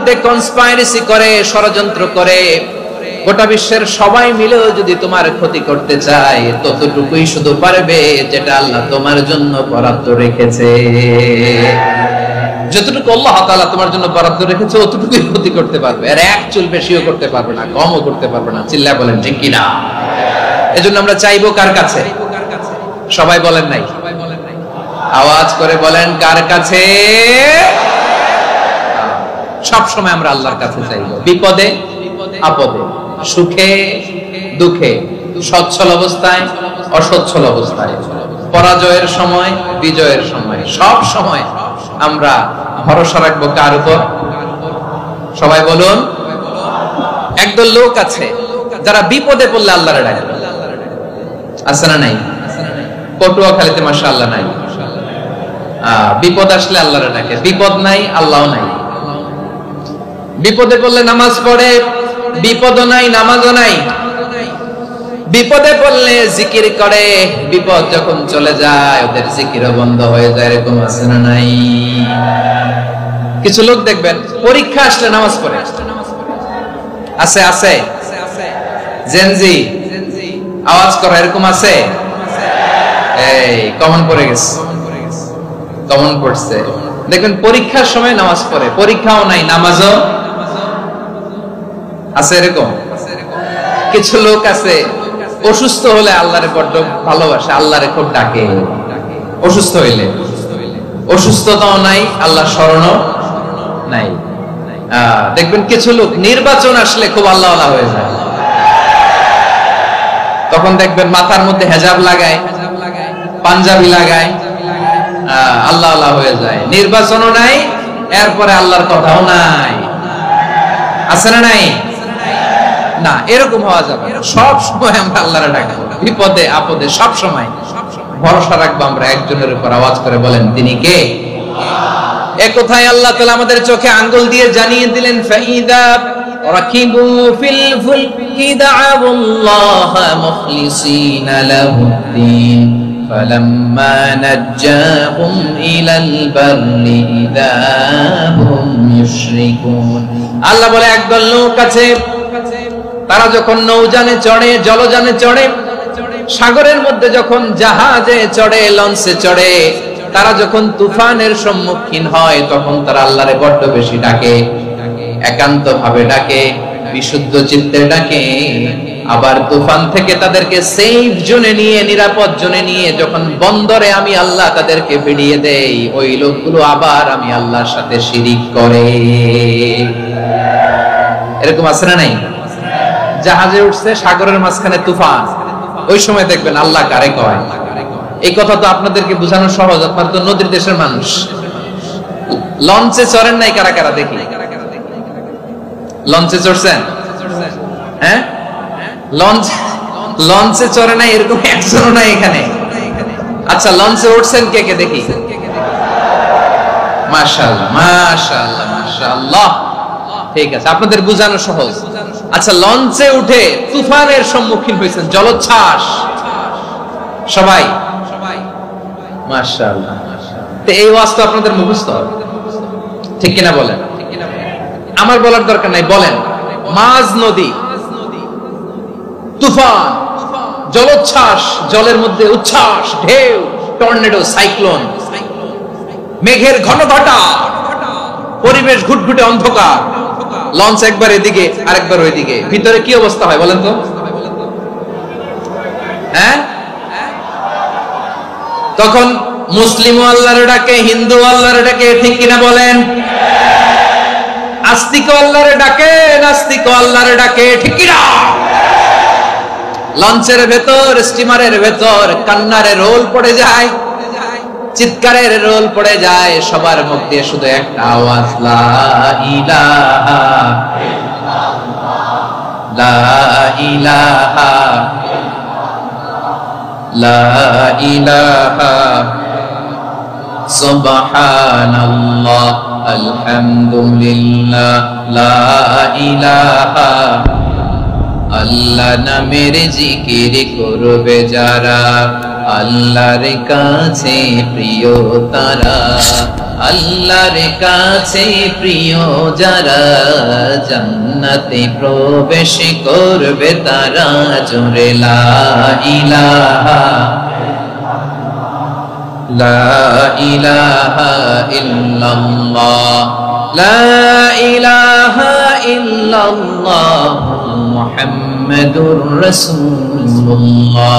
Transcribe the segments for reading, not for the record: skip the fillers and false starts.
মধ্যে কনস্পাইরেসি করে, ষড়যন্ত্র করে, গোটা বিশ্বের সবাই মিলেও যদি তোমার ক্ষতি করতে চায়, ততটুকুই শুধু পারবে যেটা আল্লাহ তোমার জন্য বরাদ্দ রেখেছে। যতটুকু আল্লাহ তাআলা তোমার জন্য বরাদ্দ রেখেছে অতটুকুই ক্ষতি করতে পারবে, আর এক চুল বেশিও করতে পারবে না, কমও করতে পারবে না। চিল্লায় বলেন ঠিক কিনা? এজন্য আমরা চাইবো কার কাছে? সবাই বলেন নাই, আওয়াজ করে বলেন কার কাছে? সব সময় আমরা আল্লাহর কাছে চাইবো, বিপদে আপদে, সুখে দুঃখে, সচ্ছল অবস্থায় অসচ্ছল অবস্থায়, পরাজয়ের সময় বিজয়ের সময়, সব সময় আমরা ভরসা রাখবো কার উপর? সবাই বলুন। একদল লোক আছে যারা বিপদে পড়লে আল্লাহরে ডাকে, আছে না নাই? পটুয়াখালীতে মাশাআল্লাহ নাই, বিপদ আসলে আল্লাহরে ডাকে, বিপদ নাই আল্লাহ নাই। বিপদে পড়লে নামাজ পড়ে, বিপদও নাই নামাজও নাই। বিপদে পড়লে জিকির করে, বিপদ যখন চলে যায় ওদের জিকিরও বন্ধ হয়ে যায়। এরকম আছে না নাই? কিছু লোক দেখবেন পরীক্ষা আসলে নামাজ পড়ে, আছে আছে, জেনজি আওয়াজ করে, এরকম আছে? এই কমন পড়ে গেছে, কমন পড়ছে। দেখবেন পরীক্ষার সময় নামাজ পড়ে, পরীক্ষাও নাই নামাজও আছে। এরকম কিছু লোক আছে অসুস্থ হলে আল্লাহরে বড্ড ভালোবাসে, আল্লাহরে খুব ডাকে। অসুস্থ হইলে অসুস্থতাও নাই, আল্লাহ স্মরণও নাই। দেখবেন কিছু লোক নির্বাচন আসলে খুব আল্লাহওয়ালা হয়ে যায়, তখন দেখবেন মাথার মধ্যে হেজাব লাগায়, পাঞ্জাবি লাগায়, আল্লাহওয়ালা হয়ে যায়। নির্বাচনও নাই, এরপরে আল্লাহর কথাও নাই। আছে না নাই? না, এরকম হওয়া যাবে না। সব সময় আমরা আল্লাহরে ডাকবো, বিপদে আপদে সব সময় ভরসা রাখবো আমরা একজনের উপর। আওয়াজ করে বলেন তিনি কে? এ কথাই আল্লাহ তাআলা আমাদের চোখে আঙ্গুল দিয়ে জানিয়ে দিলেন, ফাইদা রাকিবু ফিল ফুলকি দা'আবুল্লাহ মুখলিসিনা লাহুদ্দিন ফালাম্মা নাজ্জাহুম ইলাল বাররি ইযা হুম ইউশরিকুন। আল্লাহ বলে একদল লোক আছে, তারা যখন নৌযানে চড়ে, জলযানে চড়ে, সাগরের মধ্যে যখন জাহাজে চড়ে, লঞ্চে চড়ে, তারা যখন তুফানের সম্মুখীন হয় তখন তারা আল্লাহরে বড্ড বেশি ডাকে, একান্ত ভাবে ডাকে, বিশুদ্ধ চিত্তে ডাকে। আবার তুফান থেকে তাদেরকে সেফ জোনে নিয়ে, নিরাপদ জোনে নিয়ে যখন বন্দরে আমি আল্লাহ তাদেরকে ফিরিয়ে দেই, ওই লোকগুলো আবার আমি আল্লাহর সাথে শিরিক করে। এরকম আছে না নাই? জাহাজে উঠছে, সাগরের মাঝখানে তুফান, ওই সময় দেখবেন আল্লাহ কারে কয়। এই কথা তো আপনাদেরকে বোঝানো সহজ, আপনারা তো নদীর দেশের মানুষ। লঞ্চে চড়েন নাই কারা কারা? দেখি, লঞ্চে চড়ছেন? হ্যাঁ, লঞ্চে চড়ে নাই এরকম একজনও নাই এখানে। আচ্ছা, লঞ্চে উঠছেন কে কে? দেখি। মাশাআল্লাহ মাশাআল্লাহ মাশাআল্লাহ, ঠিক আছে, আপনাদের বোঝানো সহজ। আচ্ছা, লঞ্চে উঠে তুফানের সম্মুখীন হয়েছেন, জলোচ্ছ্বাস, সবাই মাশাআল্লাহ। তো এই ওয়াজ তো আপনাদের মুখস্থ, ঠিক কিনা বলেন? আমার বলার দরকার নাই, বলেন। মাঝ নদী, তুফান, জলোচ্ছ্বাস, জলের মধ্যে উচ্ছ্বাস, ঢেউ, টর্নেডো, সাইক্লোন, মেঘের ঘনঘটা, পরিবেশ ঘুটঘুটে অন্ধকার, লঞ্চ একবার এদিকে আরেকবার ওইদিকে, ভিতরে কি অবস্থা হয় বলেন তো? হ্যাঁ, তখন মুসলিম আল্লাহর ডাকে, হিন্দু আল্লাহর ডাকে, ঠিক কিনা বলেন? আস্তিক আল্লাহর ডাকে, নাস্তিক আল্লাহর ডাকে, ঠিক কিনা? লঞ্চের ভেতর, স্টিমারের ভেতর কান্নারে রোল পড়ে যায়, চিৎকারের রোল পড়ে যায়, সবার মুখ দিয়ে শুধু একটা আওয়াজ, লা ইলাহা ইল্লাল্লাহ, লা ইলাহা লা ইলাহা সুবহানাল্লাহ আলহামদুলিল্লাহ লা ইলাহা। আল্লাহ নামের জিকির করবে যারা, আল্লাহর কাছে প্রিয় তারা, আল্লাহর কাছে প্রিয় যারা, জান্নাতে প্রবেশ করবে তারা, জোরে লা ইলাহা লা ইলাহা ইল্লাল্লাহ, লা ইলাহা ইল্লাল্লাহ মুহাম্মাদুর রাসূলুল্লাহ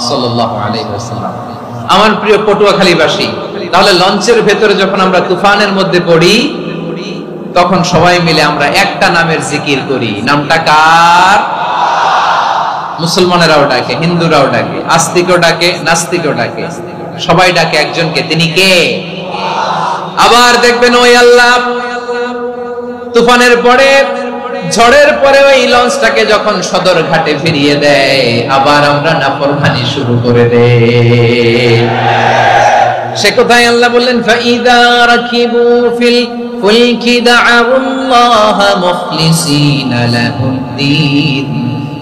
সাল্লাল্লাহু আলাইহি ওয়াসাল্লাম। আমার প্রিয় পটুয়াখালীবাসী, তাহলে লঞ্চের ভেতরে যখন আমরা তুফানের মধ্যে পড়ি, তখন সবাই মিলে আমরা একটা নামের জিকির করি। নামটা কার? মুসলমানেরাও ডাকে, হিন্দুরাও ডাকে, আস্তিকও ডাকে, নাস্তিকও ডাকে, সবাই ডাকে একজনকে। তিনি কে? আবার দেখবেন ওই আল্লাহ তুফানের পরে, ঝড়ের পরে ওই লঞ্চটাকে যখন সদর ঘাটে ফিরিয়ে দেয়, আবার আমরা নাফরমানি শুরু করে দেই। সে কোথায় আল্লাহ বললেন, ফাইদা রাকিবু ফিল ফুলকি দা'আউল্লাহ মুখলিসিনা লাহুদ্দিন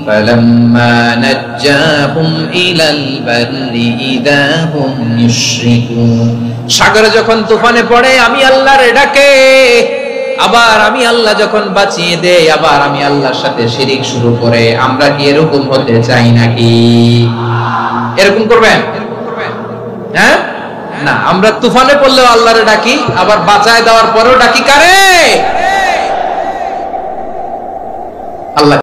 ফালাম্মা নাজ্জাহুম ইলাল বাররি ইযা হুম ইউশরিকুন। সাগরে যখন তুফানে পড়ে আমি আল্লাহর ডাকে, আবার আমি আল্লাহ যখন বাঁচিয়ে দেই, আবার আমি আল্লাহর সাথে শিরিক শুরু করে। আমরা কি এরকম হতে চাই নাকি? এরকম করবেন? হ্যাঁ না, আমরা তুফানে পড়লেও আল্লাহরে ডাকি, আবার বাঁচায় দেওয়ার পরেও ডাকি কারে? আল্লাহ।